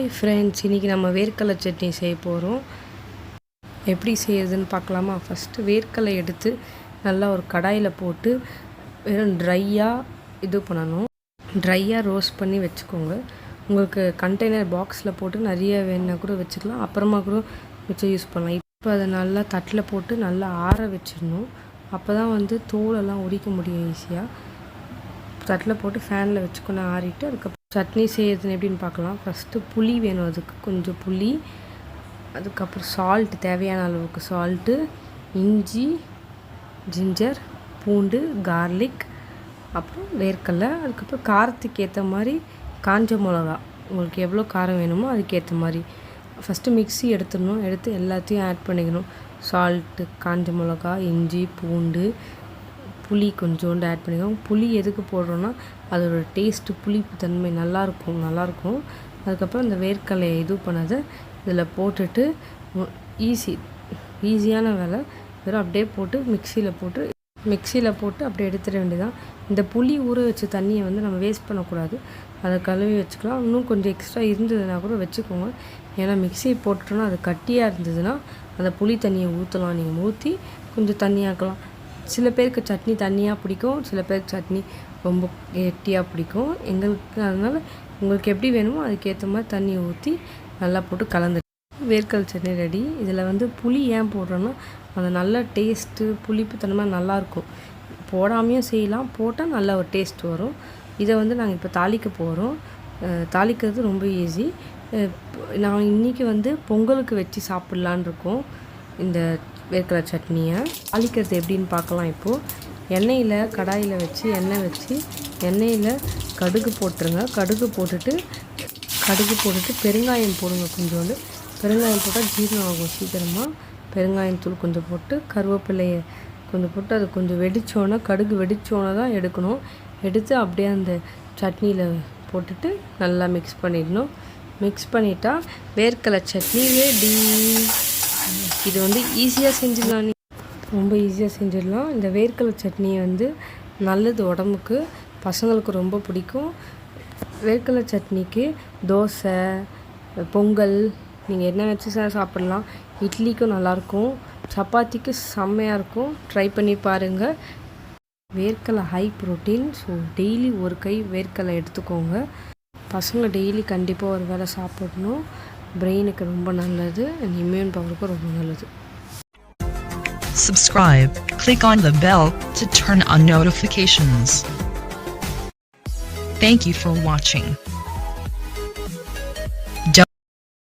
Hi friends, இன்றைக்கி நம்ம வேர்க்கடலை சட்னி செய்ய போகிறோம். எப்படி செய்யறதுன்னு பார்க்கலாமா? ஃபஸ்ட்டு வேர்க்கடலை எடுத்து நல்லா ஒரு கடாயில் போட்டு வெறும் ட்ரையாக பண்ணணும். ட்ரையாக ரோஸ்ட் பண்ணி வச்சுக்கோங்க. உங்களுக்கு கண்டெய்னர் பாக்ஸில் போட்டு நிறைய வேணுன்னா கூட வச்சுக்கலாம், அப்புறமா கூட வச்சு யூஸ் பண்ணலாம். இப்போ அதை நல்லா தட்டில் போட்டு நல்லா ஆற வச்சிடணும். அப்போ தான் தோலெல்லாம் உரிக்க முடியும் ஈஸியாக. தட்டில் போட்டு ஃபேனில் வச்சுக்கணும், ஆறிட்டு அதுக்கப்புறம் சட்னி செய்யறதுன்னு எப்படின்னு பார்க்கலாம். ஃபஸ்ட்டு புளி வேணும், அதுக்கு கொஞ்சம் புளி, அதுக்கப்புறம் சால்ட்டு, தேவையான அளவுக்கு சால்ட்டு, இஞ்சி, ஜிஞ்சர், பூண்டு, கார்லிக், அப்புறம் வேர்க்கடலை, அதுக்கப்புறம் காரத்துக்கு ஏற்ற மாதிரி காஞ்ச மிளகா. உங்களுக்கு எவ்வளோ காரம் வேணுமோ அதுக்கேற்ற மாதிரி ஃபஸ்ட்டு மிக்ஸி எடுத்துடணும். எடுத்து எல்லாத்தையும் ஆட் பண்ணிக்கணும். சால்ட்டு, காஞ்ச மிளகா, இஞ்சி, பூண்டு, புளி கொஞ்சோண்டு ஆட் பண்ணிக்கோங்க. புளி எதுக்கு போடுறோன்னா அதோட டேஸ்ட்டு, புளிப்பு தன்மை நல்லாயிருக்கும். அதுக்கப்புறம் இந்த வேர்க்கடலையை பண்ணதை இதில் போட்டுட்டு ஈஸியான வேலை. வெறும் அப்படியே போட்டு மிக்சியில் போட்டு அப்படியே எடுத்துட வேண்டியதான். இந்த புளி ஊற வச்ச தண்ணியை நம்ம வேஸ்ட் பண்ணக்கூடாது, அதை கழுவி வச்சுக்கலாம். இன்னும் கொஞ்சம் எக்ஸ்ட்ரா இருந்ததுன்னா கூட வச்சுக்கோங்க. ஏன்னா மிக்ஸி போட்டுட்டோன்னா அது கட்டியாக இருந்ததுன்னா அந்த புளி தண்ணியை ஊற்றலாம். நீங்கள் ஊற்றி கொஞ்சம் தண்ணியாக்கலாம். சில பேருக்கு சட்னி தண்ணியாக பிடிக்கும், சில பேருக்கு சட்னி ரொம்ப கெட்டியாக பிடிக்கும். எங்களுக்கு அதனால் உங்களுக்கு எப்படி வேணுமோ அதுக்கேற்ற மாதிரி தண்ணி ஊற்றி நல்லா போட்டு கலந்து வேர்க்கடலை சட்னி ரெடி. இதில் புளி ஏன் போடுறோன்னா அந்த நல்ல டேஸ்ட்டு, புளிப்பு தன்மை நல்லாயிருக்கும். போடாமையும் செய்யலாம், போட்டால் நல்ல ஒரு டேஸ்ட் வரும். இதை நாங்கள் இப்போ தாளிக்க போகிறோம். தாளிக்கிறது ரொம்ப ஈஸி. நான் இன்றைக்கி பொங்கலுக்கு வச்சு சாப்பிட்லான் இருக்கோம் இந்த வேர்க்கடலை சட்னியை. தாளிக்கிறது எப்படின்னு பார்க்கலாம். இப்போது கடாயில் வச்சு எண்ணெயில் கடுகு போட்டுருங்க. கடுகு போட்டுட்டு பெருங்காயம் போடுங்க. கொஞ்சோண்டு பெருங்காயம் போட்டால் ஜீரணம் ஆகும் சீக்கிரமாக. பெருங்காயத்தூள் கொஞ்சம் போட்டு கருவேப்பிலையை கொஞ்சம் போட்டு அது கொஞ்சம் வெடித்தோன்னே, கடுகு வெடித்தோன்னே தான் எடுக்கணும். எடுத்து அப்படியே அந்த சட்னியில் போட்டுட்டு நல்லா மிக்ஸ் பண்ணிடணும். மிக்ஸ் பண்ணிட்டா வேர்க்கடலை சட்னி ரெடி. இது ஈஸியாக செஞ்சிடலாம், ரொம்ப ஈஸியாக செஞ்சிடலாம். இந்த வேர்க்கடலை சட்னி நல்லது உடம்புக்கு, பசங்களுக்கு ரொம்ப பிடிக்கும். வேர்க்கடலை சட்னிக்கு தோசை, பொங்கல் நீங்கள் என்ன வச்சு சாப்பிட்லாம். இட்லிக்கும் நல்லாயிருக்கும், சப்பாத்திக்கு செம்மையாக இருக்கும். ட்ரை பண்ணி பாருங்கள். வேர்க்கடலை ஹை ப்ரோட்டீன். ஸோ டெய்லி ஒரு கை வேர்க்கடலை எடுத்துக்கோங்க. பசங்க டெய்லி கண்டிப்பாக ஒரு வேளை சாப்பிடணும். பிரெயினுக்கு ரொம்ப நல்லது, இம்யூன் பவருக்கு ரொம்ப நல்லது. Subscribe, click on the bell to turn on notifications. Thank you for watching.